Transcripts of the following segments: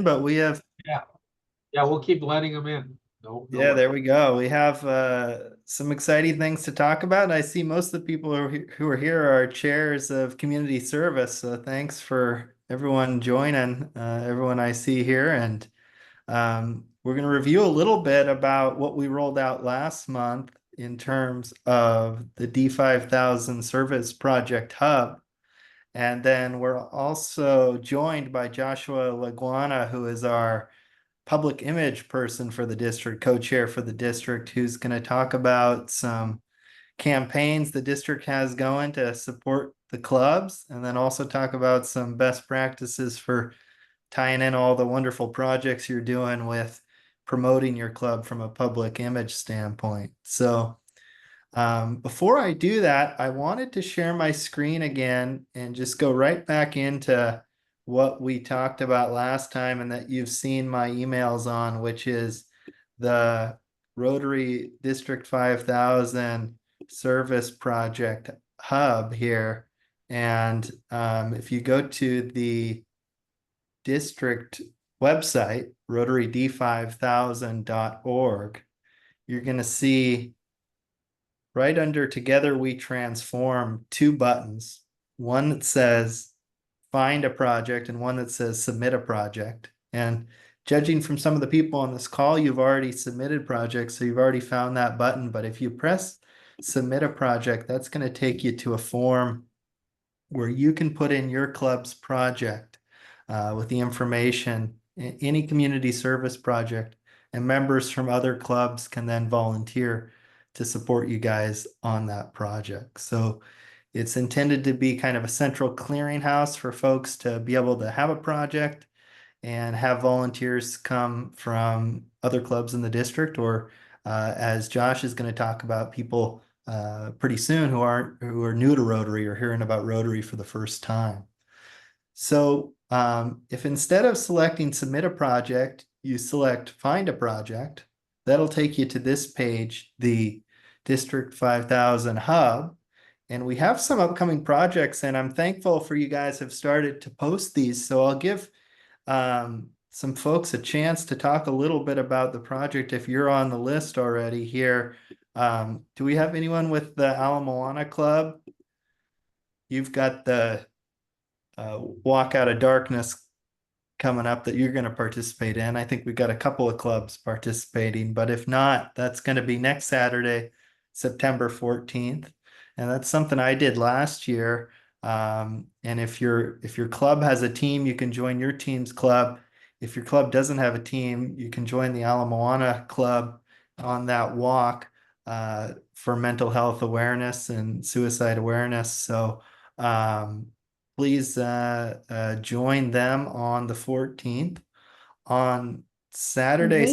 but we have, Yeah, yeah, we'll keep letting them in. No yeah, worries. there we go. We have some exciting things to talk about. I see most of the people who are here are chairs of community service. So thanks for everyone joining, everyone I see here. And we're going to review a little bit about what we rolled out last month in terms of the D5000 Service Project Hub. And then we're also joined by Joshua Laguana, who is our public image person for the district, co-chair for the district, who's going to talk about some campaigns the district has going to support the clubs, and then also talk about some best practices for tying in all the wonderful projects you're doing with promoting your club from a public image standpoint. So before I do that, I wanted to share my screen again and just go right back into what we talked about last time and that you've seen my emails on, which is the Rotary District 5000 Service Project Hub here. And if you go to the district website, rotaryd5000.org, you're going to see right under Together We Transform two buttons, one that says find a project and one that says submit a project. And judging from some of the people on this call, you've already submitted projects, so you've already found that button. But if you press submit a project, that's going to take you to a form where you can put in your club's project with the information, any community service project, and members from other clubs can then volunteer to support you guys on that project. So it's intended to be kind of a central clearinghouse for folks to be able to have a project and have volunteers come from other clubs in the district, or as Josh is going to talk about, people pretty soon who are new to Rotary or hearing about Rotary for the first time. So if instead of selecting submit a project, you select find a project, that'll take you to this page, the District 5000 Hub. And we have some upcoming projects, and I'm thankful for you guys have started to post these. So I'll give some folks a chance to talk a little bit about the project if you're on the list already here. Do we have anyone with the Ala Moana Club? You've got the Walk Out of Darkness coming up that you're going to participate in. I think we've got a couple of clubs participating, but if not, that's going to be next Saturday, September 14th. And that's something I did last year. And if your club has a team, you can join your team's club. If your club doesn't have a team, you can join the Ala Moana Club on that walk for mental health awareness and suicide awareness. So please join them on the 14th. On Saturday,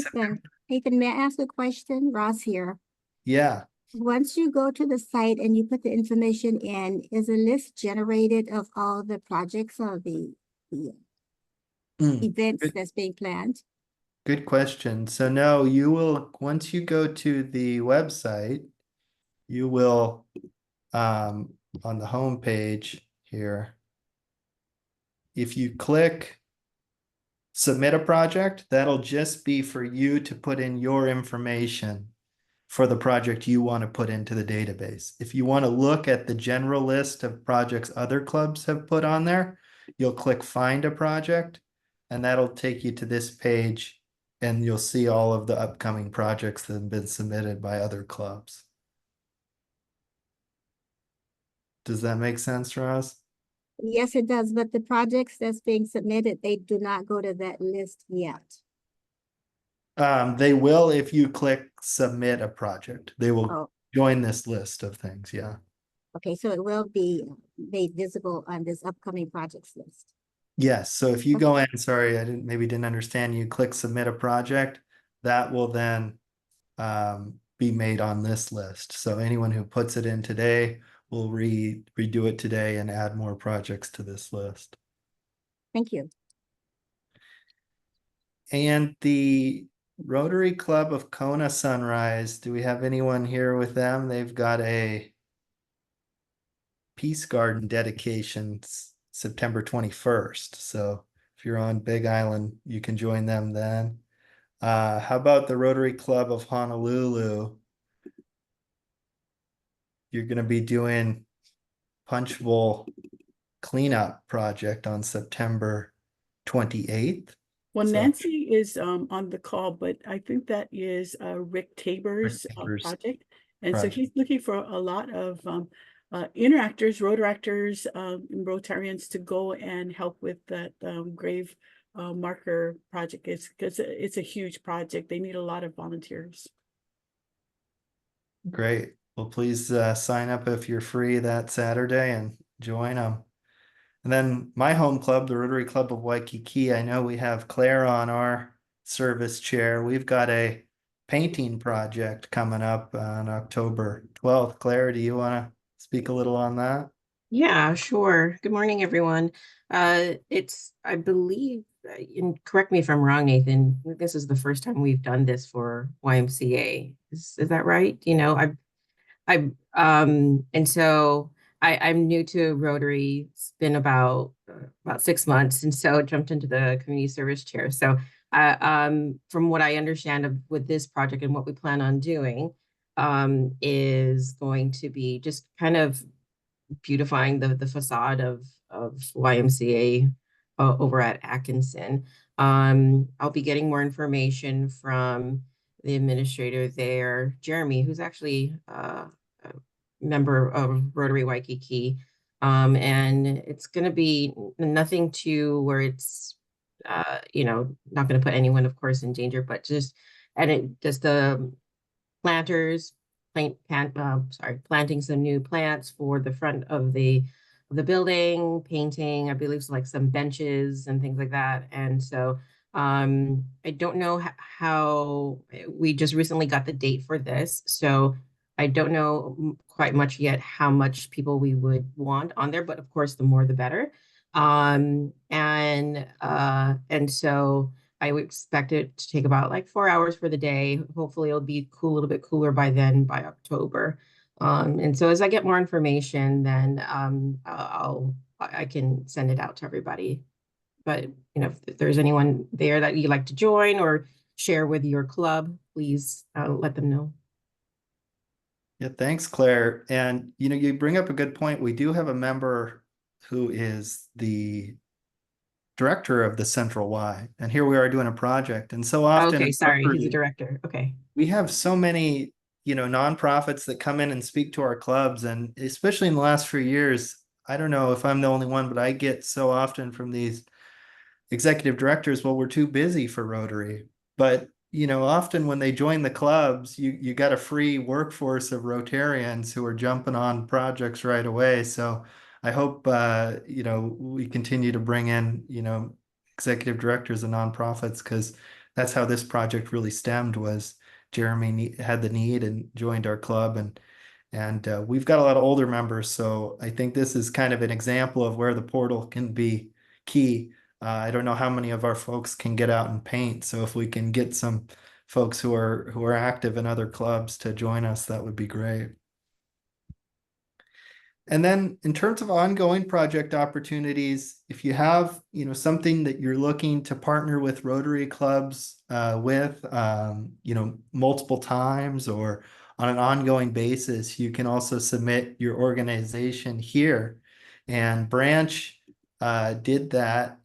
Nathan, may I ask a question? Ross here. yeah. Once you go to the site and you put the information in, is a list generated of all the projects or the events Good, that's being planned? good question. So no, you will, once you go to the website, you will on the home page here, if you click submit a project, that'll just be for you to put in your information for the project you want to put into the database. If you want to look at the general list of projects other clubs have put on there, you'll click find a project, and that'll take you to this page, and you'll see all of the upcoming projects that have been submitted by other clubs. Does that make sense, Ross? Yes, it does, but the projects that's being submitted, they do not go to that list yet. They will if you click submit a project. They will Oh, join this list of things. Yeah. okay, so it will be made visible on this upcoming projects list. Yes. So if you Okay. go in, sorry, I didn't understand. You click submit a project, that will then be made on this list. So anyone who puts it in today will redo it today and add more projects to this list. Thank you. And the Rotary Club of Kona Sunrise, do we have anyone here with them? They've got a Peace Garden dedication September 21st. So If you're on Big Island, you can join them then. How about the Rotary Club of Honolulu? You're gonna be doing Punch Bowl cleanup project on September 28th. Well, So- Nancy is on the call, but I think that is Rick Tabor's Tabor's project. And so project. he's looking for a lot of interactors, Rotaractors, and Rotarians to go and help with that grave marker project. It's because it's a huge project. They need a lot of volunteers. Great. Well, please sign up if you're free that Saturday and join them. And then my home club, the Rotary Club of Waikiki, I know we have Claire on our service chair. We've got a painting project coming up on October 12th. Claire, do you want to speak a little on that? Yeah, sure. Good morning, everyone. It's, I believe, and correct me if I'm wrong, Nathan, this is the first time we've done this for YMCA. Is that right? You know, and so I'm new to Rotary. It's been about 6 months, and so jumped into the community service chair. So, from what I understand with this project and what we plan on doing, is going to be just kind of beautifying the facade of YMCA over at Atkinson. I'll be getting more information from the administrator there, Jeremy, who's actually a member of Rotary Waikiki. And it's going to be nothing to where it's, you know, not going to put anyone, of course, in danger, but just the planters, planting some new plants for the front of the building, painting, I believe, like some benches and things like that. And so I don't know how we just recently got the date for this. So I don't know quite much yet how much people we would want on there, but of course, the more the better. And so I would expect it to take about like 4 hours for the day. Hopefully it'll be cool, a little bit cooler by then, by October. And so as I get more information, then I can send it out to everybody. But you know, if there's anyone there that you'd like to join or share with your club, please let them know. Yeah, thanks, Claire. And you know, you bring up a good point. We do have a member who is the director of the Central Y, and here we are doing a project. And so often, Okay, sorry, he's Rotary, the director. Okay. we have so many, you know, nonprofits that come in and speak to our clubs, and especially in the last few years, I don't know if I'm the only one, but I get so often from these executive directors, well, we're too busy for Rotary. But you know, often when they join the clubs, you got a free workforce of Rotarians who are jumping on projects right away. So I hope you know, we continue to bring in, you know, executive directors of nonprofits, because that's how this project really stemmed. Was Jeremy had the need and joined our club, and we've got a lot of older members. So I think this is kind of an example of where the portal can be key. I don't know how many of our folks can get out and paint. So if we can get some folks who are active in other clubs to join us, that would be great. And then in terms of ongoing project opportunities, if you have, you know, something that you're looking to partner with Rotary clubs with, you know, multiple times or on an ongoing basis, you can also submit your organization here. And Branch did that.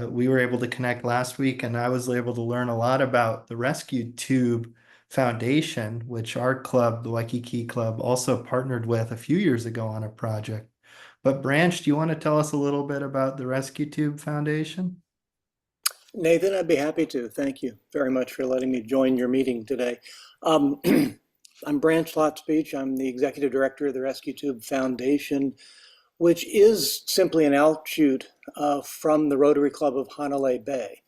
We were able to connect last week, and I was able to learn a lot about the Rescue Tube Foundation, which our club, the Waikiki Club, also partnered with a few years ago on a project. But Branch, do you want to tell us a little bit about the Rescue Tube Foundation? Nathan, I'd be happy to. Thank you very much for letting me join your meeting today. I'm Branch Lott-Speech. I'm the executive director of the Rescue Tube Foundation, which is simply an outshoot from the Rotary Club of Hanalei Bay.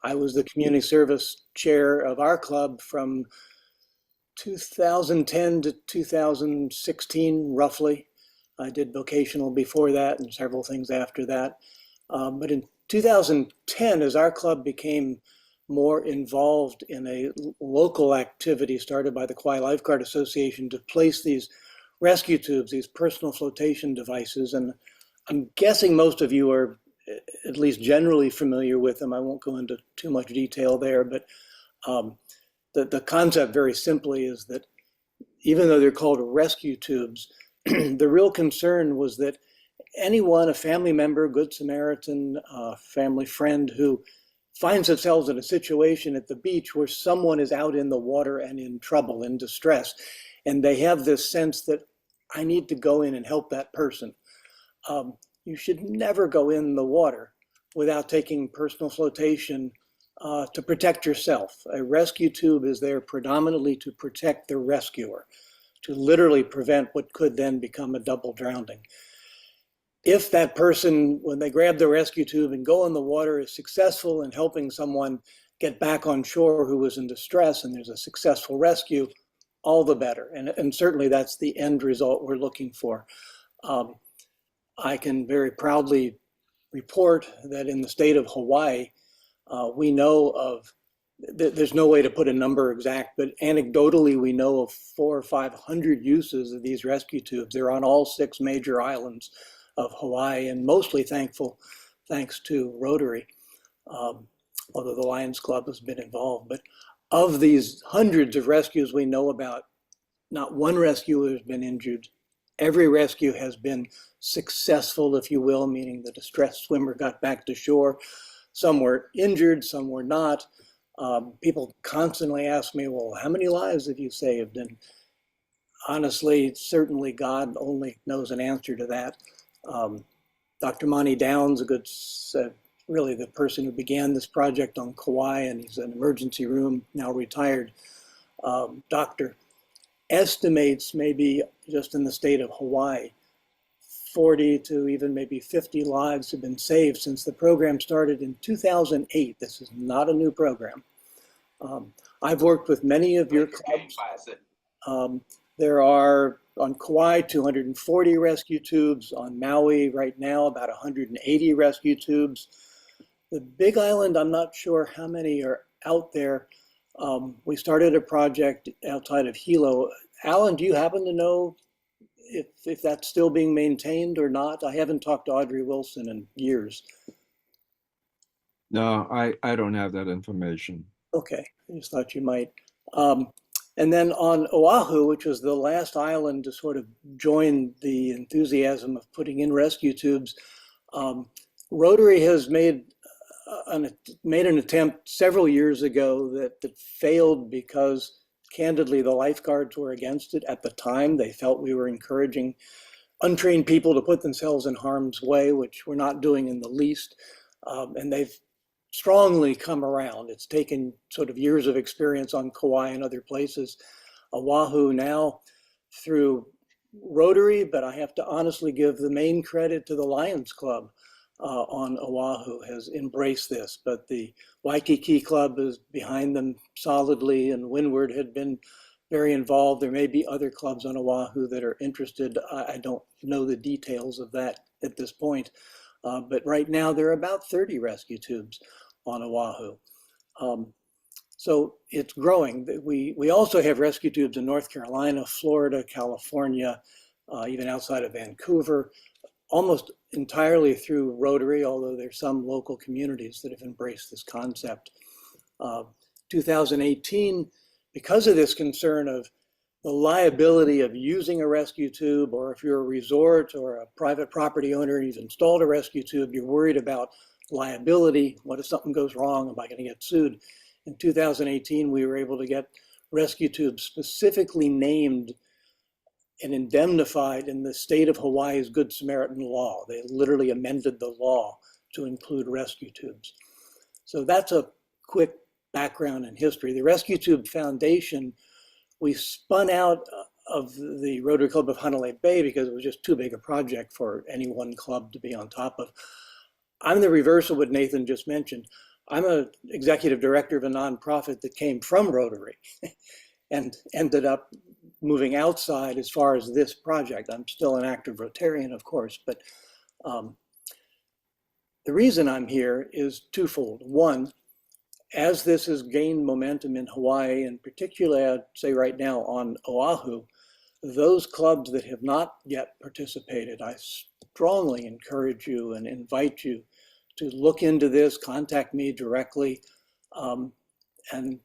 I was the community service chair of our club from 2010 to 2016, roughly. I did vocational before that and several things after that. But in 2010, as our club became more involved in a local activity started by the Kauai Lifeguard Association to place these rescue tubes, these personal flotation devices, and I'm guessing most of you are at least generally familiar with them. I won't go into too much detail there, but the concept very simply is that even though they're called rescue tubes, the real concern was that anyone, a family member, Good Samaritan, family friend who finds themselves in a situation at the beach where someone is out in the water and in trouble, in distress, and they have this sense that I need to go in and help that person. You should never go in the water without taking personal flotation to protect yourself. A rescue tube is there predominantly to protect the rescuer, to literally prevent what could then become a double drowning. If that person, when they grab the rescue tube and go in the water, is successful in helping someone get back on shore who was in distress and there's a successful rescue, all the better. And certainly that's the end result we're looking for. I can very proudly report that in the state of Hawaii, we know of, there's no way to put a number exact, but anecdotally we know of 400 or 500 uses of these rescue tubes. They're on all 6 major islands of Hawaii, and mostly thanks to Rotary, although the Lions Club has been involved. But of these hundreds of rescues we know about, not one rescue has been injured. Every rescue has been successful, if you will, meaning the distressed swimmer got back to shore. Some were injured, some were not. People constantly ask me, well, how many lives have you saved? And honestly, certainly God only knows an answer to that. Dr. Monty Downs, really the person who began this project on Kauai, and he's an emergency room, now retired doctor, estimates maybe just in the state of Hawaii, 40 to even maybe 50 lives have been saved since the program started in 2008. This is not a new program. I've worked with many of your clubs. There are on Kauai 240 rescue tubes, on Maui right now about 180 rescue tubes. The Big Island, I'm not sure how many are out there. We started a project outside of Hilo. Alan, do you happen to know if that's still being maintained or not? I haven't talked to Audrey Wilson in years. No, I don't have that information. Okay, I just thought you might. And then on Oahu, which was the last island to sort of join the enthusiasm of putting in rescue tubes, Rotary has made an attempt several years ago that failed because, candidly, the lifeguards were against it at the time. They felt we were encouraging untrained people to put themselves in harm's way, which we're not doing in the least. And they've strongly come around. It's taken sort of years of experience on Kauai and other places. Oahu now, through Rotary, but I have to honestly give the main credit to the Lions Club on Oahu, has embraced this. But the Waikiki Club is behind them solidly, and Windward had been very involved. There may be other clubs on Oahu that are interested. I don't know the details of that at this point. But right now there are about 30 rescue tubes on Oahu. So it's growing. We also have rescue tubes in North Carolina, Florida, California, even outside of Vancouver, almost entirely through Rotary, although there's some local communities that have embraced this concept. 2018, because of this concern of the liability of using a rescue tube, or if you're a resort or a private property owner and you've installed a rescue tube, you're worried about liability. What if something goes wrong? Am I going to get sued? In 2018, we were able to get rescue tubes specifically named and indemnified in the state of Hawaii's Good Samaritan law. They literally amended the law to include rescue tubes. So that's a quick background and history. The Rescue Tube Foundation, we spun out of the Rotary Club of Hanalei Bay because it was just too big a project for any one club to be on top of. I'm the reverse of what Nathan just mentioned. I'm an executive director of a nonprofit that came from Rotary and ended up moving outside as far as this project. I'm still an active Rotarian, of course, but the reason I'm here is twofold. One, as this has gained momentum in Hawaii, and particularly I'd say right now on Oahu, those clubs that have not yet participated, I strongly encourage you and invite you to look into this, contact me directly. And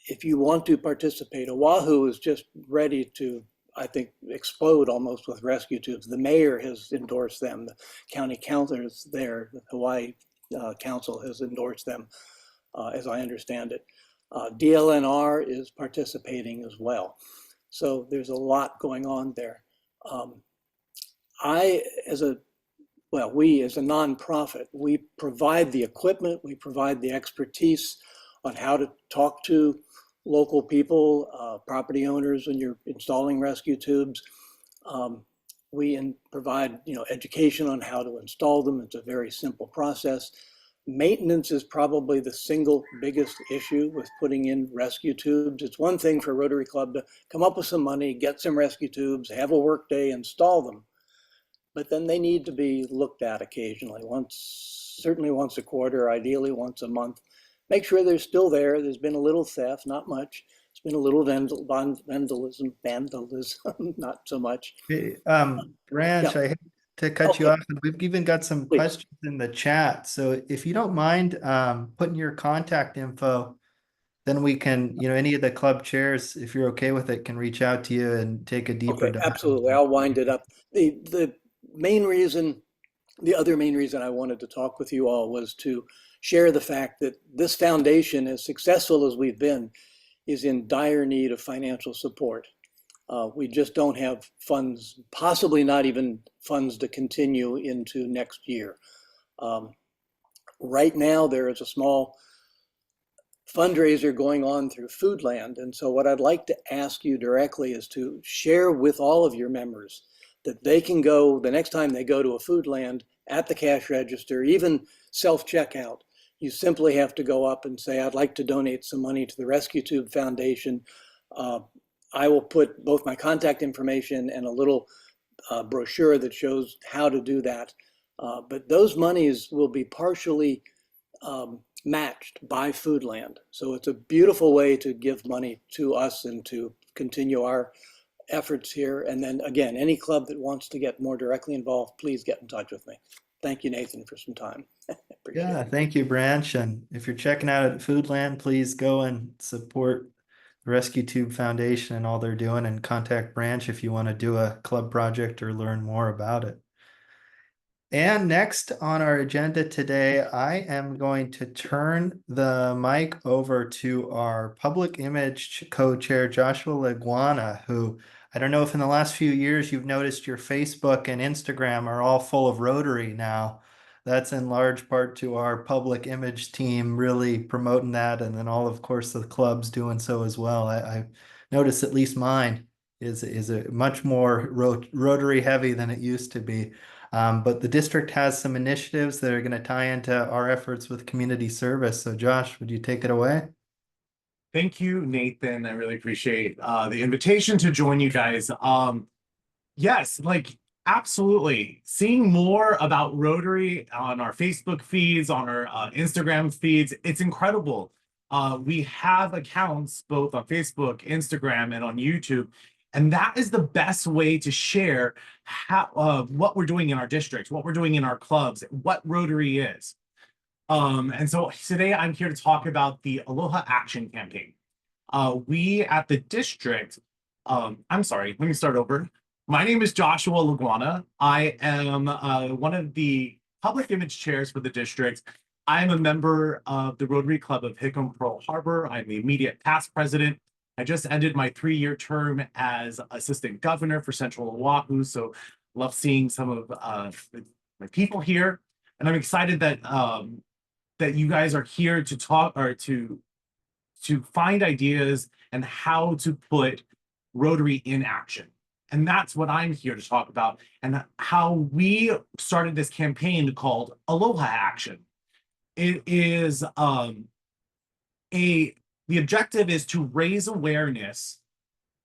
if you want to participate, Oahu is just ready to, I think, explode almost with rescue tubes. The mayor has endorsed them. The county councilors there, the Hawaii Council has endorsed them, as I understand it. DLNR is participating as well. So there's a lot going on there. We as a nonprofit, we provide the equipment, we provide the expertise on how to talk to local people, property owners when you're installing rescue tubes. We provide education on how to install them. It's a very simple process. Maintenance is probably the single biggest issue with putting in rescue tubes. It's one thing for Rotary Club to come up with some money, get some rescue tubes, have a work day, install them. But then they need to be looked at occasionally, certainly once a quarter, ideally once a month. Make sure they're still there. There's been a little theft, not much. It's been a little vandalism, not so much. Hey, Branch, I hate to cut you Okay. off, and we've even got some Please. questions in the chat. So if you don't mind, putting your contact info, then we can, any of the club chairs, if you're okay with it, can reach out to you and take a deeper Okay, dive. absolutely. I'll wind it up. The other main reason I wanted to talk with you all was to share the fact that this foundation, as successful as we've been, is in dire need of financial support. We just don't have funds, possibly not even funds to continue into next year. Right now, there is a small fundraiser going on through Foodland. And so what I'd like to ask you directly is to share with all of your members that they can go, the next time they go to a Foodland, at the cash register, even self-checkout, you simply have to go up and say, I'd like to donate some money to the Rescue Tube Foundation. I will put both my contact information and a little brochure that shows how to do that. But those monies will be partially matched by Foodland. So it's a beautiful way to give money to us and to continue our efforts here. And then again, any club that wants to get more directly involved, please get in touch with me. Thank you, Nathan, for some time. Appreciate Yeah, it. thank you, Branch. And if you're checking out at Foodland, please go and support the Rescue Tube Foundation and all they're doing, and contact Branch if you want to do a club project or learn more about it. And next on our agenda today, I am going to turn the mic over to our public image co-chair, Joshua Leguana, who, I don't know if in the last few years you've noticed your Facebook and Instagram are all full of Rotary now. That's in large part to our public image team really promoting that, and then all, of course, the clubs doing so as well. I noticed at least mine is a much more Rotary heavy than it used to be. But the district has some initiatives that are going to tie into our efforts with community service. So Josh, would you take it away? Thank you, Nathan. I really appreciate the invitation to join you guys. Yes, absolutely. Seeing more about Rotary on our Facebook feeds, on our Instagram feeds, it's incredible. We have accounts both on Facebook, Instagram, and on YouTube. And that is the best way to share what we're doing in our districts, what we're doing in our clubs, what Rotary is. And so today I'm here to talk about the Aloha Action Campaign. We at the district, I'm sorry, let me start over. My name is Joshua Leguana. I am one of the public image chairs for the district. I'm a member of the Rotary Club of Hickam Pearl Harbor. I'm the immediate past president. I just ended my 3-year term as assistant governor for Central Oahu, so love seeing some of my people here, and I'm excited that that you guys are here to talk or to find ideas and how to put Rotary in action. And that's what I'm here to talk about, and how we started this campaign called Aloha Action. It is the objective is to raise awareness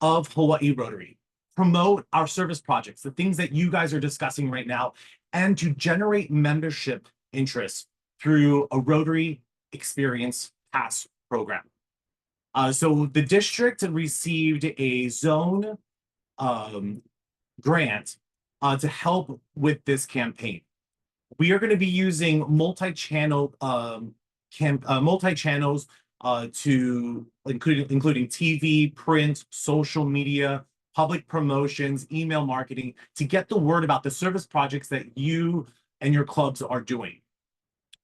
of Hawaii Rotary, promote our service projects, the things that you guys are discussing right now, and to generate membership interest through a Rotary Experience Pass program. So the district received a zone grant to help with this campaign. We are going to be using multi-channel multi-channels to including TV, print, social media, public promotions, email marketing to get the word about the service projects that you and your clubs are doing.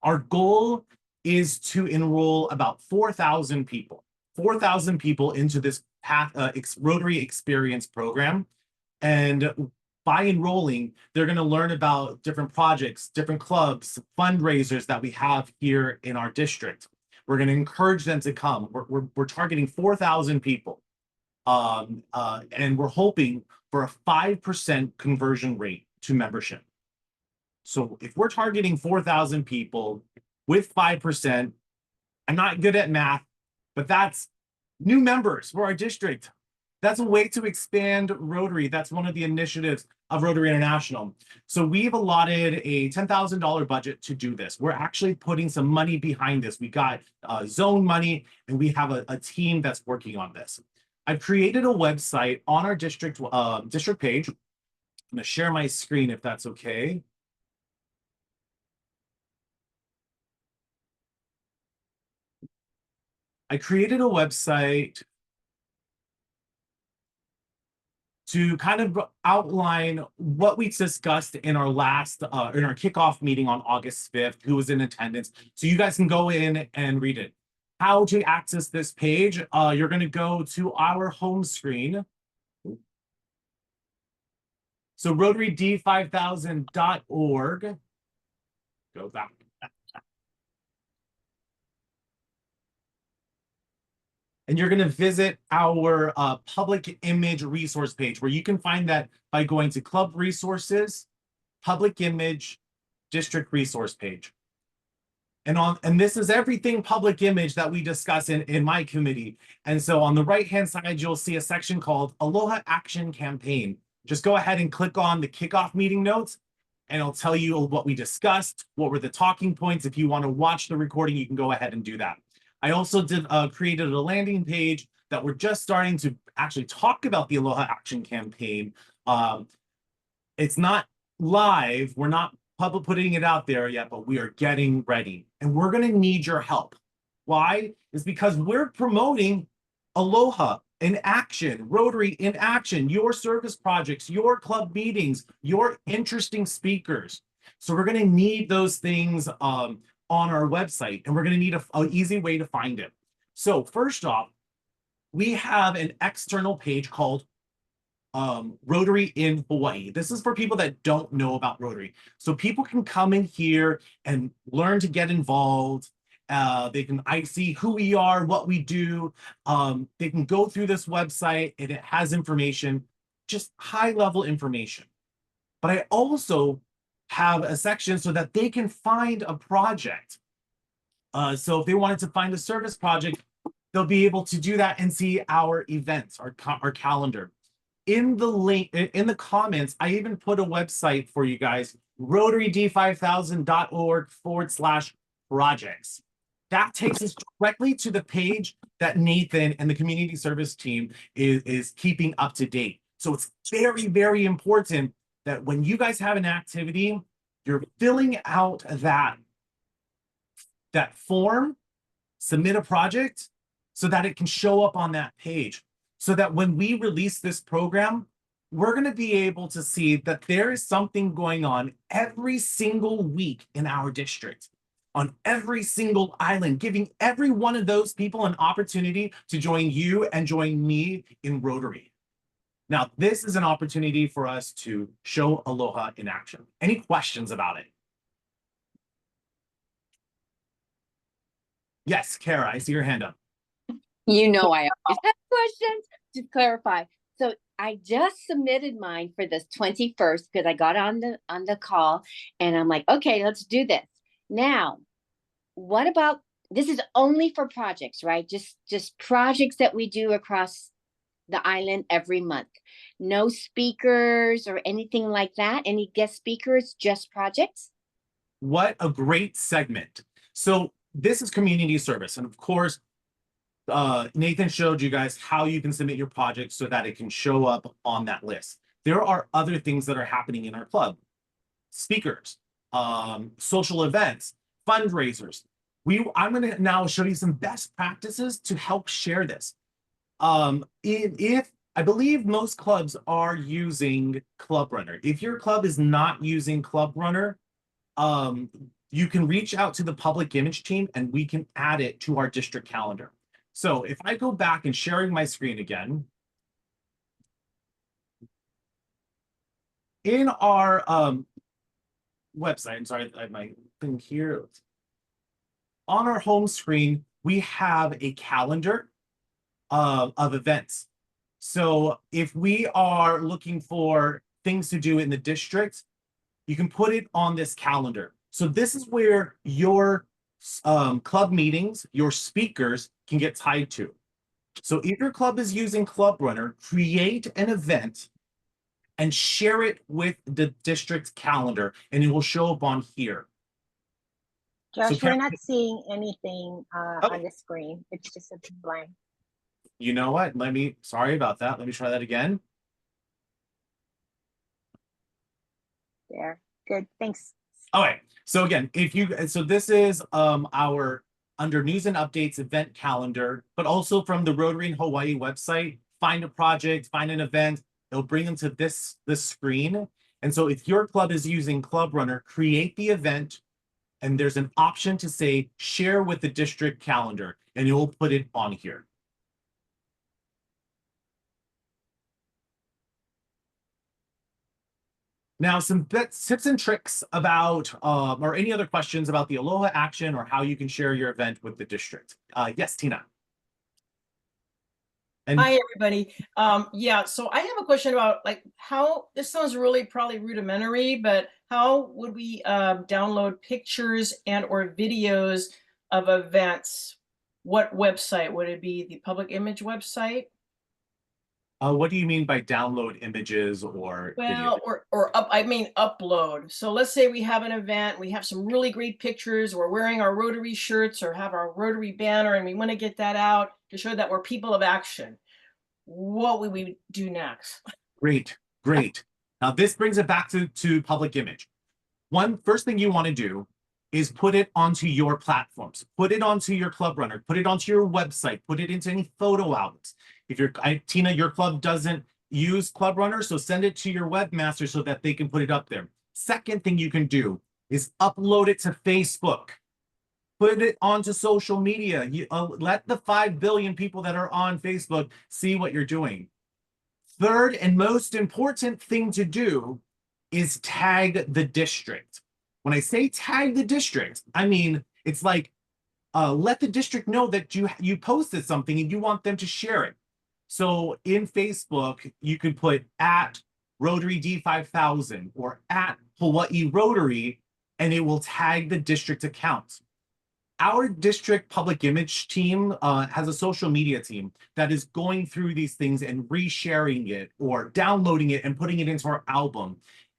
Our goal is to enroll about 4,000 people into this Rotary Experience program. And by enrolling, they're going to learn about different projects, different clubs, fundraisers that we have here in our district. We're going to encourage them to come. We're targeting 4,000 people. And we're hoping for a 5% conversion rate to membership. So if we're targeting 4,000 people with 5%, I'm not good at math, but that's new members for our district. That's a way to expand Rotary. That's one of the initiatives of Rotary International. So we've allotted a $10,000 budget to do this. We're actually putting some money behind this. We got zone money, and we have a team that's working on this. I've created a website on our district page. I'm going to share my screen if that's okay. I created a website to kind of outline what we discussed in our last, in our kickoff meeting on August 5th, who was in attendance. So you guys can go in and read it. How to access this page, you're gonna go to our home screen. So RotaryD5000.org, go back. And you're going to visit our public image resource page, where you can find that by going to Club Resources, Public Image, District Resource page. And this is everything public image that we discuss in my committee. And so on the right-hand side, you'll see a section called Aloha Action Campaign. Just go ahead and click on the kickoff meeting notes, and it'll tell you what we discussed, what were the talking points. If you want to watch the recording, you can go ahead and do that. I also created a landing page that we're just starting to actually talk about the Aloha Action Campaign. It's not live. We're not putting it out there yet, but we are getting ready. And we're going to need your help. Why? It's because we're promoting Aloha in action, Rotary in action, your service projects, your club meetings, your interesting speakers. So we're going to need those things on our website, and we're going to need an easy way to find it. So first off, we have an external page called Rotary in Hawaii. This is for people that don't know about Rotary. So people can come in here and learn to get involved. They can see who we are, what we do. They can go through this website, and it has information, just high-level information. But I also have a section so that they can find a project. So if they wanted to find a service project, they'll be able to do that and see our events, our calendar. In the link, in the comments, I even put a website for you guys, RotaryD5000.org/projects. That takes us directly to the page that Nathan and the community service team is keeping up to date. So it's very, very important that when you guys have an activity, you're filling out that form, submit a project, so that it can show up on that page. So that when we release this program, we're going to be able to see that there is something going on every single week in our district, on every single island, giving every one of those people an opportunity to join you and join me in Rotary. Now, this is an opportunity for us to show Aloha in action. Any questions about it? Yes, Kara, I see your hand up. You know, I always have questions to clarify. So I just submitted mine for this 21st because I got on the call, and I'm like, okay, let's do this. Now, what about, this is only for projects, right? Just projects that we do across the island every month. No speakers or anything like that. Any guest speakers, just projects? What a great segment. So this is community service. And of course, Nathan showed you guys how you can submit your project so that it can show up on that list. There are other things that are happening in our club. Speakers. social events, fundraisers. I'm going to now show you some best practices to help share this. If I believe most clubs are using Club Runner. If your club is not using Club Runner, you can reach out to the public image team and we can add it to our district calendar. So if I go back and sharing my screen again, in our website, I'm sorry, I have my thing here. On our home screen, we have a calendar of events. So if we are looking for things to do in the district, you can put it on this calendar. So this is where your club meetings, your speakers can get tied to. So if your club is using Club Runner, create an event and share it with the district calendar, and it will show up on here. Josh, we're Karen- not seeing anything Oh. on the screen. It's just a blank You know what? Sorry about that. Let me try that again. there. Good, thanks. All right. So again, so this is our under news and updates event calendar, but also from the Rotary in Hawaii website, find a project, find an event, it'll bring them to this screen. And so if your club is using Club Runner, create the event, and there's an option to say share with the district calendar, and it will put it on here. Now, some tips and tricks about, or any other questions about the Aloha action or how you can share your event with the district. Yes, Tina. And Hi, everybody. Yeah, so I have a question about like how, this sounds really probably rudimentary, but how would we download pictures and or videos of events? What website? Would it be the public image website? what do you mean by download images or Well, video? I mean upload. So let's say we have an event, we have some really great pictures, we're wearing our Rotary shirts or have our Rotary banner, and we want to get that out to show that we're people of action. What would we do next? Great. Now this brings it back to public image. First thing you want to do is put it onto your platforms, put it onto your Club Runner, put it onto your website, put it into any photo albums. If Tina, your club doesn't use Club Runner, so send it to your webmaster so that they can put it up there. Second thing you can do is upload it to Facebook. Put it onto social media. Let the 5 billion people that are on Facebook see what you're doing. Third and most important thing to do is tag the district. When I say tag the district, I mean, it's like, let the district know that you posted something and you want them to share it. So in Facebook, you could put at Rotary D5000 or at Hawaii Rotary, and it will tag the district account. Our district public image team has a social media team that is going through these things and resharing it or downloading it and putting it into our album.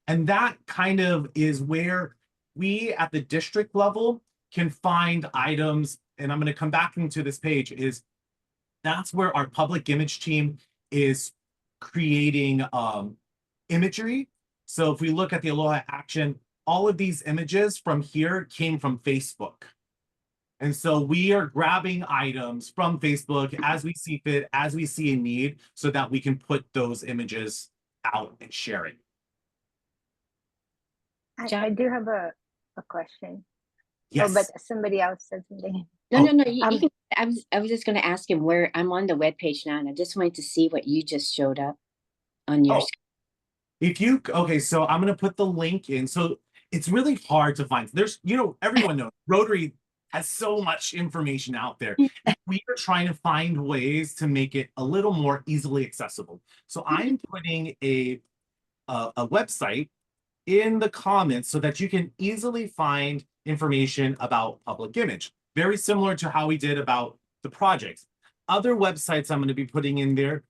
And that kind of is where we at the district level can find items. And I'm going to come back into this page that's where our public image team is creating imagery. So if we look at the Aloha action, all of these images from here came from Facebook. And so we are grabbing items from Facebook as we see fit, as we see a need, so that we can put those images out and share it. I do have a question. Yes. Oh, but somebody else said something. No. You can, I was just going to ask him where I'm on the webpage now, and I just wanted to see what you just showed up on your screen. Okay, so I'm going to put the link in. So it's really hard to find. There's, everyone knows Rotary has so much information out there. We are trying to find ways to make it a little more easily accessible. So I'm putting a website in the comments so that you can easily find information about public image. Very similar to how we did about the projects. Other websites I'm going to be putting in there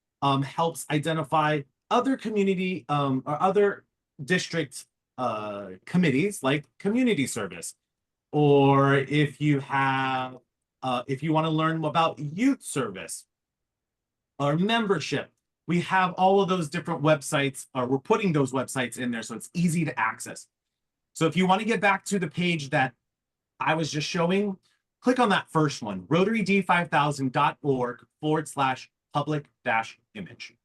helps identify other community or other district committees like community service. Or if you have, if you want to learn about youth service or membership, we have all of those different websites, or we're putting those websites in there so it's easy to access. So if you want to get back to the page that I was just showing, click on that first one, rotaryd5000.org/public-image.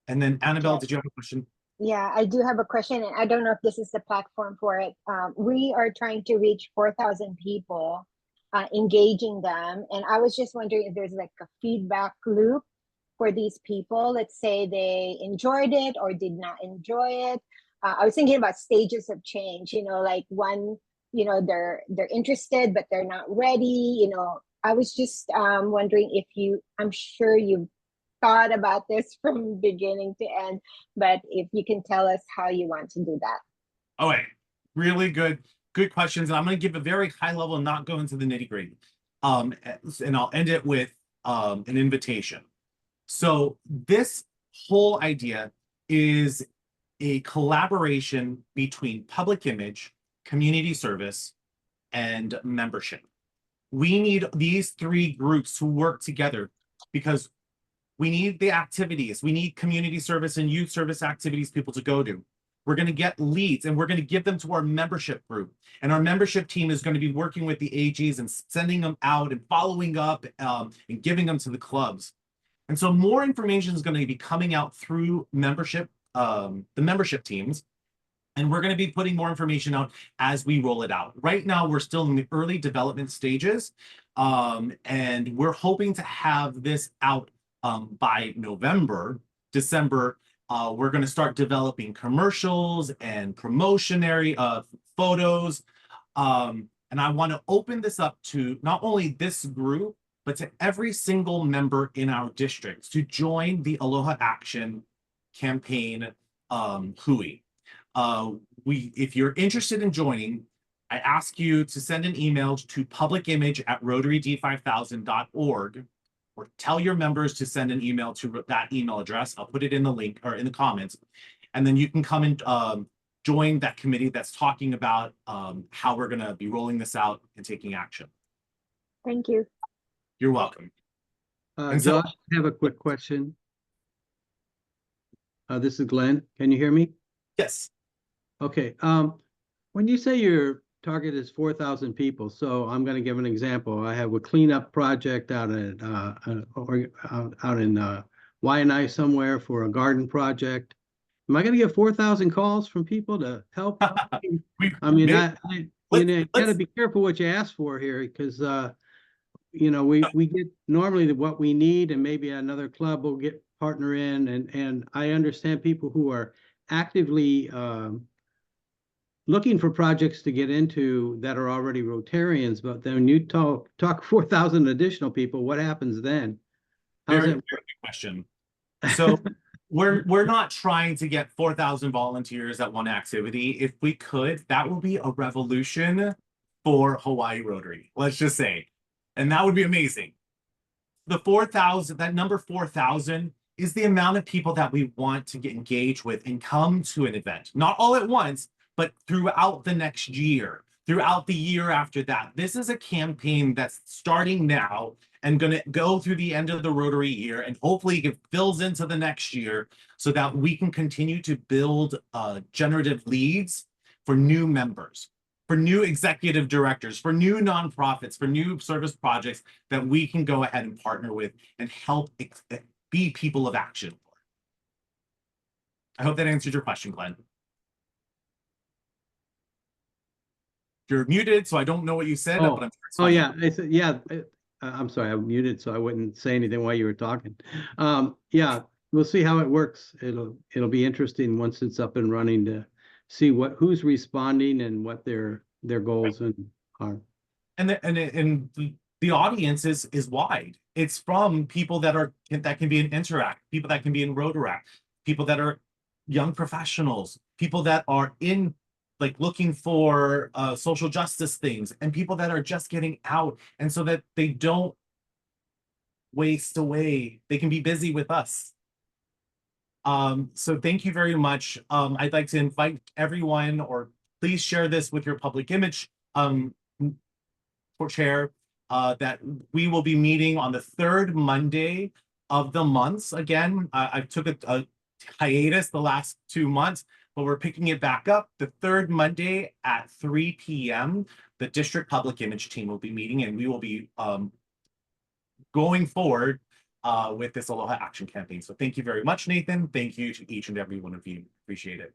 And then Annabelle, Yeah. did you have a question? Yeah, I do have a question, and I don't know if this is the platform for it. We are trying to reach 4,000 people, engaging them. And I was just wondering if there's like a feedback loop for these people. Let's say they enjoyed it or did not enjoy it. I was thinking about stages of change, like one, they're interested, but they're not ready. I was just wondering if I'm sure you've thought about this from beginning to end, but if you can tell us how you want to do that. Oh, wait, really good questions. And I'm going to give a very high level and not go into the nitty gritty. And I'll end it with an invitation. So this whole idea is a collaboration between public image, community service, and membership. We need these three groups to work together because we need the activities. We need community service and youth service activities people to go to. We're going to get leads and we're going to give them to our membership group. And our membership team is going to be working with the AGs and sending them out and following up and giving them to the clubs. And so more information is going to be coming out through membership, the membership teams. And we're going to be putting more information out as we roll it out. Right now, we're still in the early development stages. And we're hoping to have this out by November, December. We're going to start developing commercials and promotionary photos. And I want to open this up to not only this group, but to every single member in our districts to join the Aloha Action campaign HUI. If you're interested in joining, I ask you to send an email to publicimage@rotaryd5000.org or tell your members to send an email to that email address. I'll put it in the link or in the comments. And then you can come and join that committee that's talking about how we're going to be rolling this out and taking action. Thank you. You're welcome. And so- Josh, I have a quick question. This is Glenn. Can you hear me? Yes. Okay. When you say your target is 4,000 people, so I'm going to give an example. I have a cleanup project out in Waianae somewhere for a garden project. Am I going to get 4,000 calls from people to help? I mean, you got to be careful what you ask for here because we get normally what we need, and maybe another club will get partner in, and I understand people who are actively looking for projects to get into that are already Rotarians, but then when you talk 4,000 additional people, what happens then? Very good question. So we're not trying to get 4,000 volunteers at one activity. If we could, that would be a revolution for Hawaii Rotary, let's just say. And that would be amazing. The 4,000, that number 4,000 is the amount of people that we want to get engaged with and come to an event. Not all at once, but throughout the next year, throughout the year after that. This is a campaign that's starting now and going to go through the end of the Rotary year, and hopefully it fills into the next year so that we can continue to build generative leads for new members, for new executive directors, for new nonprofits, for new service projects that we can go ahead and partner with and help be people of action for. I hope that answered your question, Glenn. You're muted, so I don't know what you said. But I'm sure it's fine. I'm sorry, I'm muted, so I wouldn't say anything while you were talking. Yeah, we'll see how it works. It'll be interesting once it's up and running to see who's responding and what their goals are. And the audience is wide. It's from people that can be in Interact, people that can be in Rotaract, people that are young professionals, people that are in looking for social justice things, and people that are just getting out, and so that they don't waste away, they can be busy with us. So thank you very much. I'd like to invite everyone, or please share this with your public image chair, that we will be meeting on the third Monday of the months. Again, I took a hiatus the last 2 months, but we're picking it back up the third Monday at 3 p.m. The district public image team will be meeting, and we will be going forward with this Aloha Action Campaign. So thank you very much, Nathan. Thank you to each and every one of you. Appreciate it.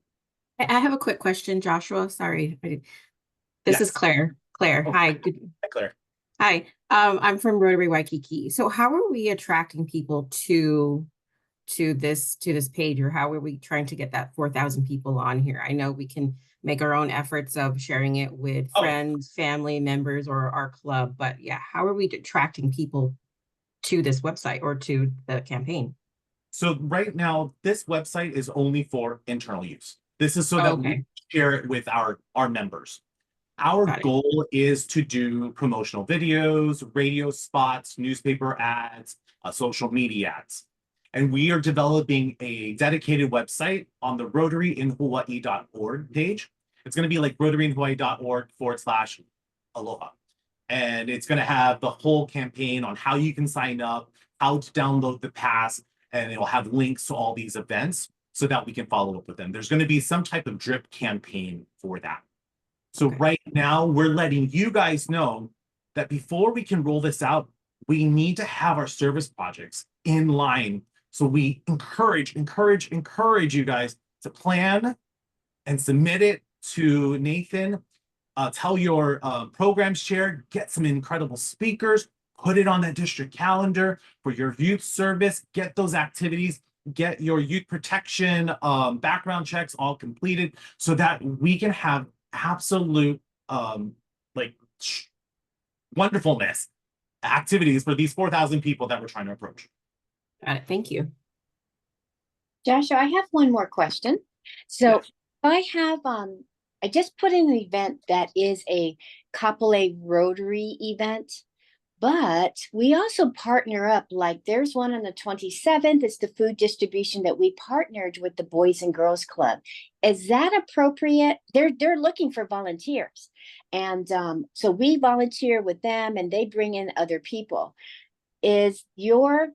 I have a quick question, Joshua. Sorry. This is Yes. Claire. Claire, Oh, hi. Hi, Claire. Hi. I'm from Rotary Waikiki. So how are we attracting people to this page, or how are we trying to get that 4,000 people on here? I know we can make our own efforts of sharing it with Oh. friends, family members, or our club, but yeah, how are we attracting people to this website or to the campaign? So right now, this website is only for internal use. This is so that Okay. we share it with our members. Our Got it. goal is to do promotional videos, radio spots, newspaper ads, social media ads. And we are developing a dedicated website on the rotaryinhawaii.org page. It's going to be like rotaryinhawaii.org/aloha. And it's going to have the whole campaign on how you can sign up, how to download the pass, and it'll have links to all these events so that we can follow up with them. There's going to be some type of drip campaign for that. So Okay. right now, we're letting you guys know that before we can roll this out, we need to have our service projects in line. So we encourage you guys to plan and submit it to Nathan. Tell your programs chair, get some incredible speakers, put it on that district calendar for your youth service, get those activities, get your youth protection background checks all completed so that we can have absolute wonderfulness activities for these 4,000 people that we're trying to approach. Got it. Thank you. Joshua, I have one more question. So Yes. I have, I just put in an event that is a Kapolei Rotary event, but we also partner up, like there's one on the 27th, it's the food distribution that we partnered with the Boys and Girls Club. Is that appropriate? They're looking for volunteers. And so we volunteer with them and they bring in other people. Is your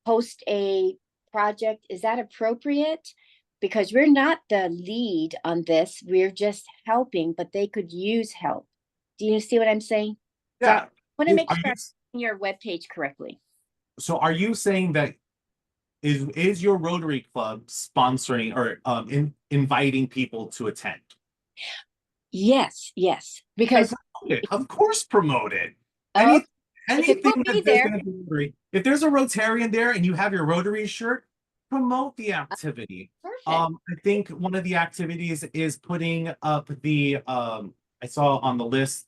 post a project, is that appropriate? Because we're not the lead on this, we're just helping, but they could use help. Do you see what I'm saying? So Yeah. I want to make Are sure you- I'm on your webpage correctly. So are you saying that is your Rotary Club sponsoring or inviting people to attend? Yes, because Of course, promote it. oh, Anything put me that there's there. gonna be Rotary. If there's a Rotarian there and you have your Rotary shirt, promote the activity. perfect. I think one of the activities is putting up the I saw on the list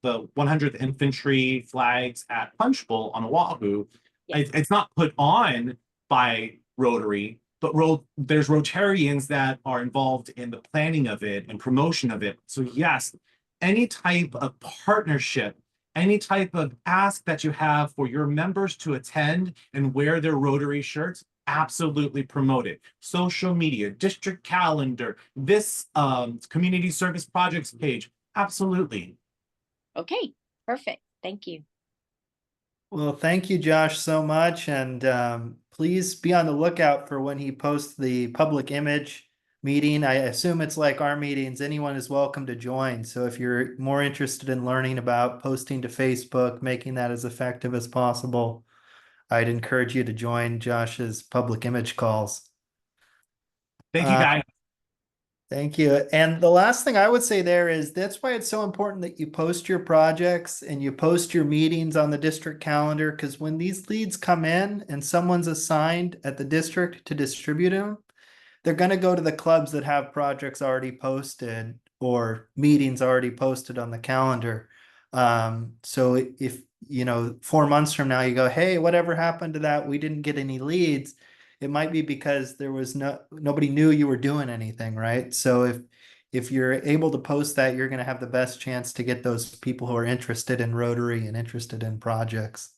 the 100th Infantry flags at Punch Bowl on Oahu. Yes. It's not put on by Rotary, but there's Rotarians that are involved in the planning of it and promotion of it. So yes, any type of partnership, any type of ask that you have for your members to attend and wear their Rotary shirts, absolutely promote it. Social media, district calendar, this community service projects page, absolutely. Okay, perfect. Thank you. Well, thank you, Josh, so much. And please be on the lookout for when he posts the public image meeting. I assume it's like our meetings. Anyone is welcome to join. So if you're more interested in learning about posting to Facebook, making that as effective as possible, I'd encourage you to join Josh's public image calls. Thank you, guys. Thank you. And the last thing I would say there is that's why it's so important that you post your projects and you post your meetings on the district calendar, because when these leads come in and someone's assigned at the district to distribute them, they're going to go to the clubs that have projects already posted or meetings already posted on the calendar. So if, 4 months from now you go, hey, whatever happened to that? We didn't get any leads. It might be because there was nobody knew you were doing anything, right? So if you're able to post that, you're going to have the best chance to get those people who are interested in Rotary and interested in projects.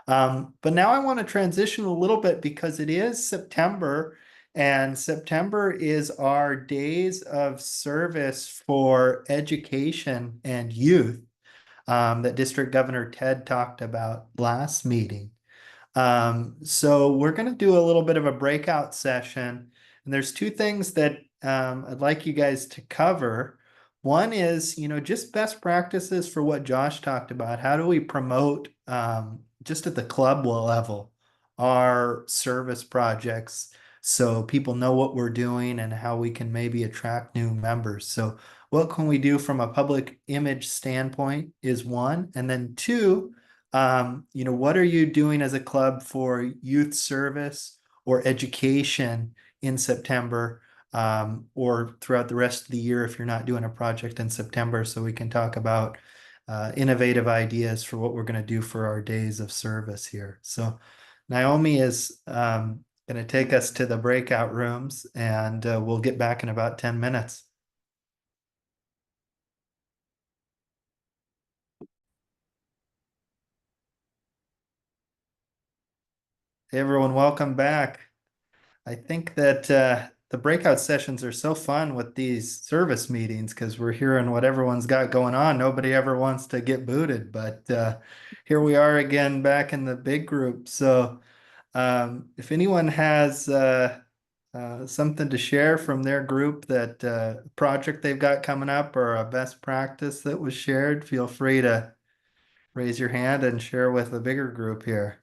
But now I want to transition a little bit because it is September, and September is our days of service for education and youth that District Governor Ted talked about last meeting. So we're going to do a little bit of a breakout session And there's two things that I'd like you guys to cover. One is, just best practices for what Josh talked about. How do we promote just at the club level our service projects so people know what we're doing and how we can maybe attract new members? So what can we do from a public image standpoint is one. And then two, what are you doing as a club for youth service or education in September, or throughout the rest of the year if you're not doing a project in September, so we can talk about innovative ideas for what we're going to do for our days of service here. So Naomi is going to take us to the breakout rooms, and we'll get back in about 10 minutes. Hey everyone, welcome back. I think that the breakout sessions are so fun with these service meetings because we're hearing what everyone's got going on. Nobody ever wants to get booted, but here we are again back in the big group. So if anyone has something to share from their group, that project they've got coming up or a best practice that was shared, feel free to raise your hand and share with the bigger group here.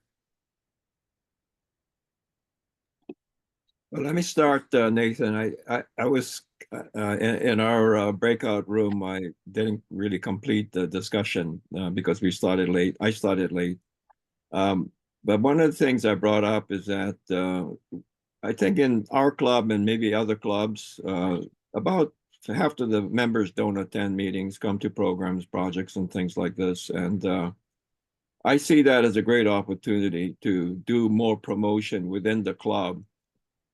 Well, let me start, Nathan. I was in our breakout room. I didn't really complete the discussion because we started late. I started late. But one of the things I brought up is that I think in our club and maybe other clubs, about half of the members don't attend meetings, come to programs, projects, and things like this. And I see that as a great opportunity to do more promotion within the club,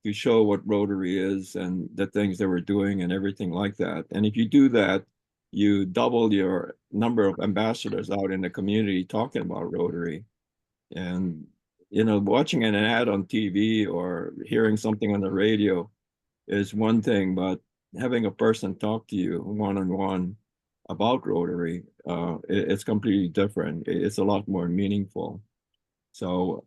to show what Rotary is and the things that we're doing and everything like that. And if you do that, you double your number of ambassadors out in the community talking about Rotary. And, watching an ad on TV or hearing something on the radio is one thing, but having a person talk to you one-on-one about Rotary, it's completely different. It's a lot more meaningful. So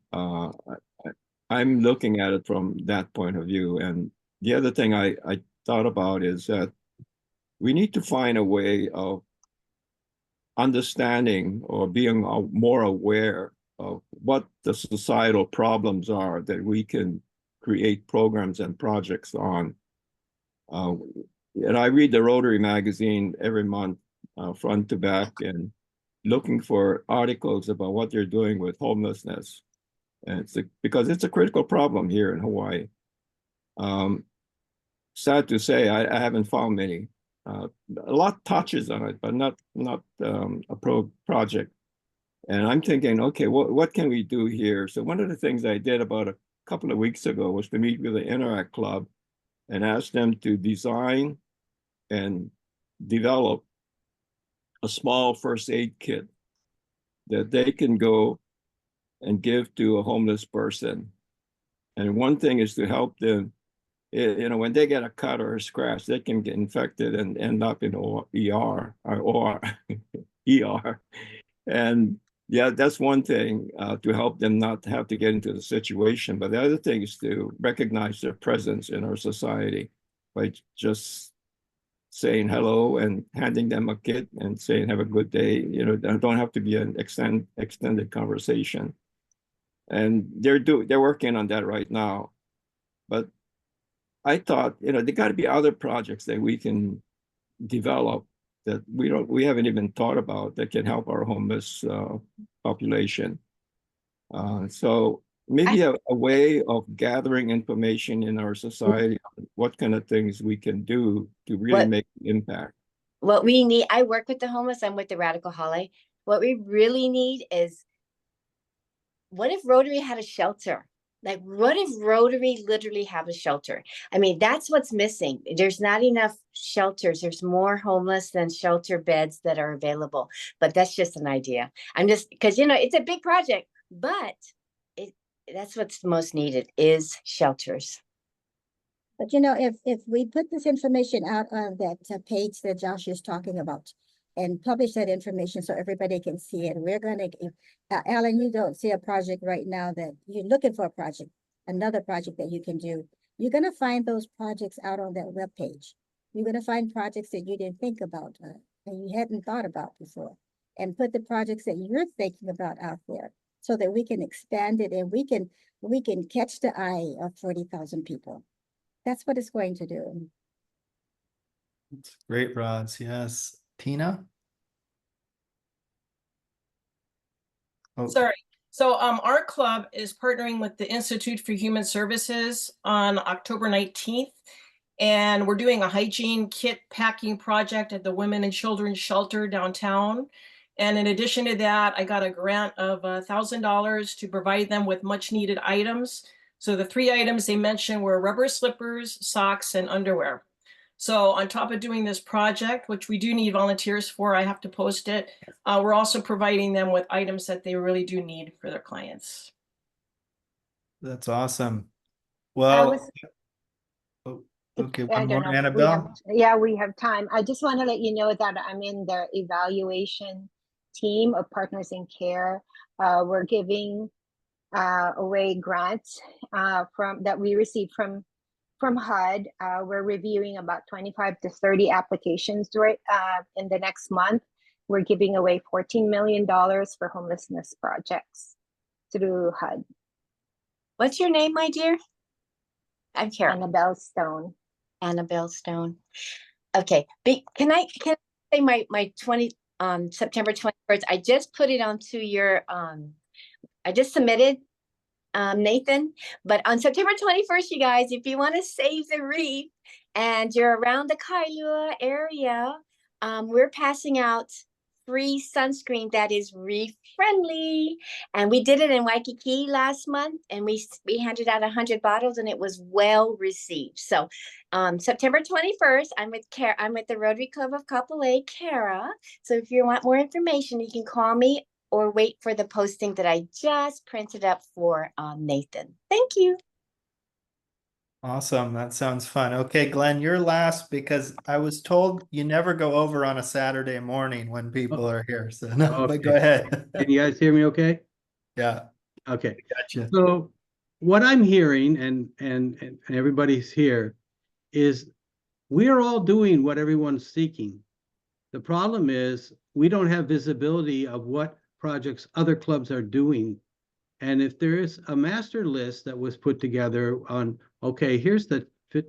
I'm looking at it from that point of view. And the other thing I thought about is that we need to find a way of understanding or being more aware of what the societal problems are that we can create programs and projects on. And I read the Rotary magazine every month, front to back, and looking for articles about what they're doing with homelessness. And because it's a critical problem here in Hawaii. Sad to say, I haven't found many. A lot touches on it, but not a project. And I'm thinking, okay, what can we do here? So one of the things I did about a couple of weeks ago was to meet with the Interact Club and ask them to design and develop a small first aid kit that they can go and give to a homeless person. And one thing is to help them, when they get a cut or a scratch, they can get infected and end up in ER. And yeah, that's one thing, to help them not have to get into the situation. But the other thing is to recognize their presence in our society by just saying hello and handing them a kit and saying, have a good day. Don't have to be an extended conversation. And they're working on that right now. But I thought, there got to be other projects that we can develop that we haven't even thought about that can help our homeless population. So maybe a way of gathering information in our society, what kind of things we can do to really make an impact. What we need, I work with the homeless, I'm with the Radical Holly. What we really need is, what if Rotary had a shelter? Like, what if Rotary literally have a shelter? I mean, that's what's missing. There's not enough shelters. There's more homeless than shelter beds that are available. But that's just an idea. I'm just, because, it's a big project, but that's what's most needed is shelters. But if we put this information out on that page that Josh is talking about and publish that information so everybody can see it, we're going to, Alan, you don't see a project right now that you're looking for another project that you can do. you're gonna find those projects out on that webpage. You're gonna find projects that you didn't think about, and you hadn't thought about before. And put the projects that you're thinking about out there so that we can expand it and we can catch the eye of 40,000 people. That's what it's going to do. It's great, Rods. Yes. Tina? Oh, Sorry. So our club is partnering with the Institute for Human Services on October 19th. And we're doing a hygiene kit packing project at the Women and Children's Shelter downtown. And in addition to that, I got a grant of $1,000 to provide them with much needed items. So the 3 items they mentioned were rubber slippers, socks, and underwear. So on top of doing this project, which we do need volunteers for, I have to post it. We're also providing them with items that they really do need for their clients. that's awesome. I Well, was- okay, I one don't more, know if Annabelle. we have time. I just want to let you know that I'm in the evaluation team of Partners in Care. We're giving away grants from that we received from HUD. We're reviewing about 25 to 30 applications in the next month. We're giving away $14 million for homelessness projects through HUD. What's your name, my dear? I'm Karen. Annabelle Stone. Annabelle Stone. Okay, can I say my September 21st? I just put it onto your I just submitted Nathan, but on September 21st, you guys, if you want to save the reef and you're around the Kailua area, we're passing out free sunscreen that is reef friendly. And we did it in Waikiki last month, and we handed out 100 bottles, and it was well received. So September 21st, I'm with the Rotary Club of Kapolei, Kara. So if you want more information, you can call me or wait for the posting that I just printed up for Nathan. Thank you. Awesome. That sounds fun. Okay, Glenn, you're last because I was told you never go over on a Saturday morning when people are here. So no, but go Okay. ahead. Can you guys hear me okay? Yeah, Okay. gotcha. So what I'm hearing and everybody's here is we are all doing what everyone's seeking. The problem is we don't have visibility of what projects other clubs are doing. And if there is a master list that was put together on, okay, here's the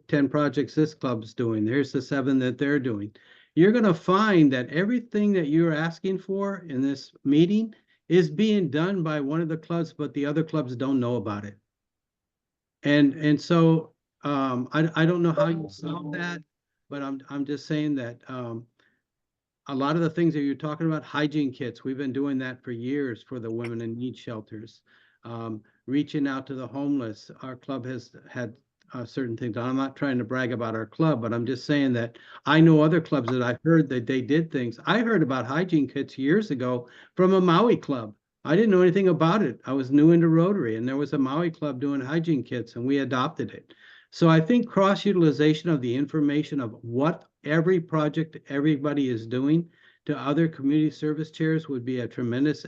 10 projects this club's doing, there's the 7 that they're doing, you're going to find that everything that you're asking for in this meeting is being done by one of the clubs, but the other clubs don't know about it. And so I don't know how you solve that, but I'm just saying that a lot of the things that you're talking about, hygiene kits, we've been doing that for years for the women in need shelters. Reaching out to the homeless, our club has had certain things. I'm not trying to brag about our club, but I'm just saying that I know other clubs that I've heard that they did things. I heard about hygiene kits years ago from a Maui club. I didn't know anything about it. I was new into Rotary, and there was a Maui club doing hygiene kits, and we adopted it. So I think cross-utilization of the information of what every project everybody is doing to other community service chairs would be a tremendous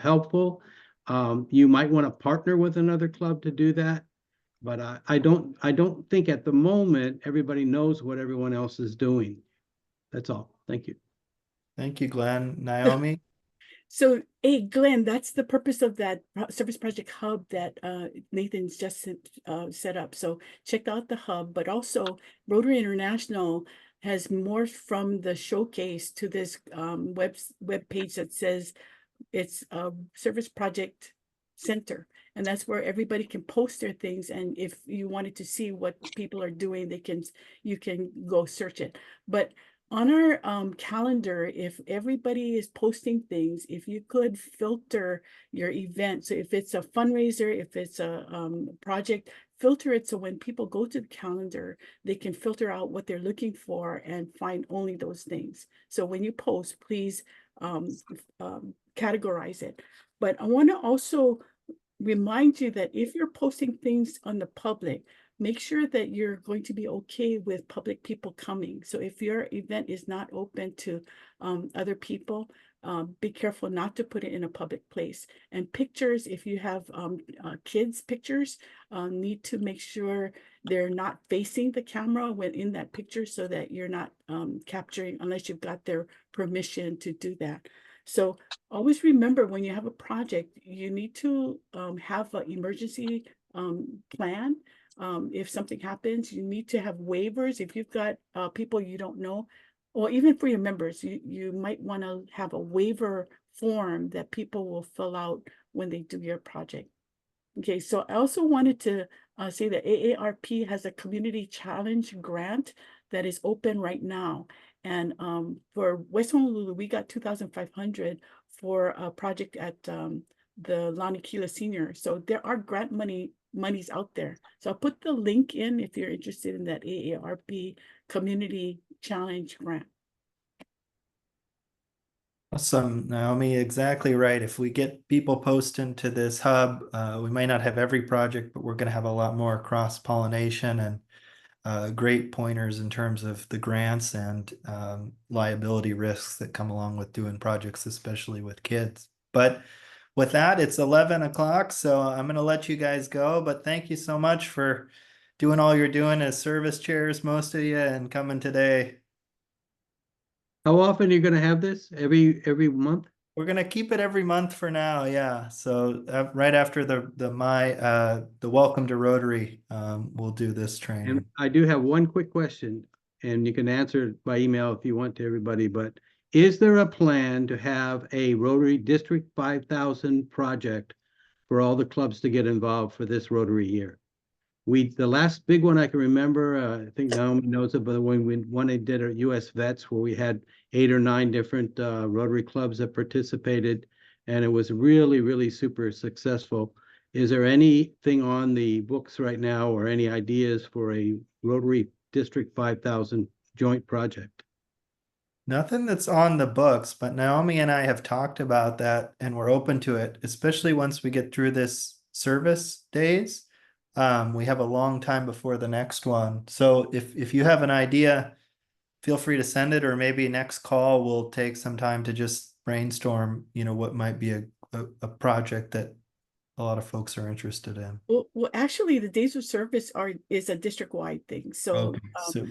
helpful. You might want to partner with another club to do that, but I don't think at the moment everybody knows what everyone else is doing. That's all. Thank you. Thank you, Glenn. Naomi? So, hey, Glenn, that's the purpose of that Service Project Hub that Nathan's just set up. So check out the hub, but also Rotary International has morphed from the showcase to this web page that says it's a Service Project Center. And that's where everybody can post their things. And if you wanted to see what people are doing, you can go search it. But on our calendar, if everybody is posting things, if you could filter your event, so if it's a fundraiser, if it's a project, filter it so when people go to the calendar, they can filter out what they're looking for and find only those things. So when you post, please categorize it. But I want to also remind you that if you're posting things on the public, make sure that you're going to be okay with public people coming. So if your event is not open to other people, be careful not to put it in a public place. And pictures, if you have kids' pictures, need to make sure they're not facing the camera when in that picture, so that you're not capturing unless you've got their permission to do that. So always remember, when you have a project, you need to have an emergency plan. If something happens, you need to have waivers. If you've got people you don't know, or even for your members, you might want to have a waiver form that people will fill out when they do your project. Okay, so I also wanted to say that AARP has a community challenge grant that is open right now. And for West Honolulu, we got 2,500 for a project at the Laniakea Senior. So there are grant monies out there. So I'll put the link in if you're interested in that AARP community challenge grant. Awesome, Naomi, exactly right. If we get people posting to this hub, we might not have every project, but we're going to have a lot more cross-pollination and great pointers in terms of the grants and liability risks that come along with doing projects, especially with kids. But with that, it's 11 o'clock, so I'm going to let you guys go. But thank you so much for doing all you're doing as service chairs, most of you, and coming today. How often are you gonna have this? Every month? We're gonna keep it every month for now, yeah. So right after the Welcome to Rotary, we'll do this training. And I do have one quick question, and you can answer it by email if you want to, everybody, but is there a plan to have a Rotary District 5000 project for all the clubs to get involved for this Rotary year? The last big one I can remember, I think Naomi knows it, but when they did at US Vets, where we had 8 or 9 different Rotary clubs that participated, and it was really, really super successful. Is there anything on the books right now or any ideas for a Rotary District 5000 joint project? Nothing that's on the books, but Naomi and I have talked about that, and we're open to it, especially once we get through this service days. We have a long time before the next one. So if you have an idea, feel free to send it, or maybe next call we'll take some time to just brainstorm, what might be a project that a lot of folks are interested in. Well, actually, the days of service is a district-wide thing. So, Okay, so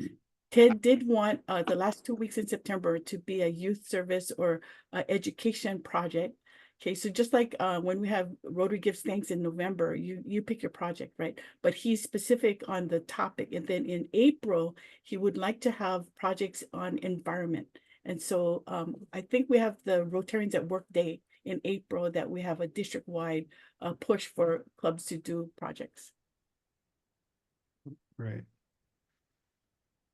Ted did want the last 2 weeks in September to be a youth service or education project. Okay, so just like when we have Rotary Gives Thanks in November, you pick your project, right? But he's specific on the topic. And then in April, he would like to have projects on environment. And so I think we have the Rotarians at Work Day in April that we have a district-wide push for clubs to do projects. Right.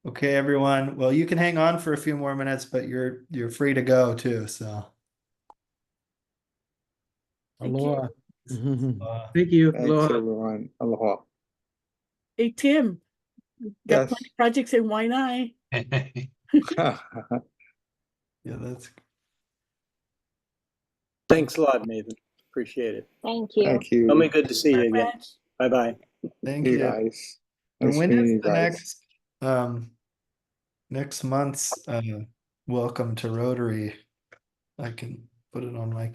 Okay, everyone. Well, you can hang on for a few more minutes, but you're free to go too, so. Thank you. Aloha. Thank you. Thanks, Aloha. everyone. Aloha. Hey, Tim, got Yes. plenty of projects in Waianae. Yeah, that's Thanks a lot, Nathan. Appreciate it. Thank you. Thank you. Naomi, good to see you again. Branch. Bye-bye. thank You you. guys. And Nice when meeting is you the guys. next month's Welcome to Rotary? I can put it on my calendar.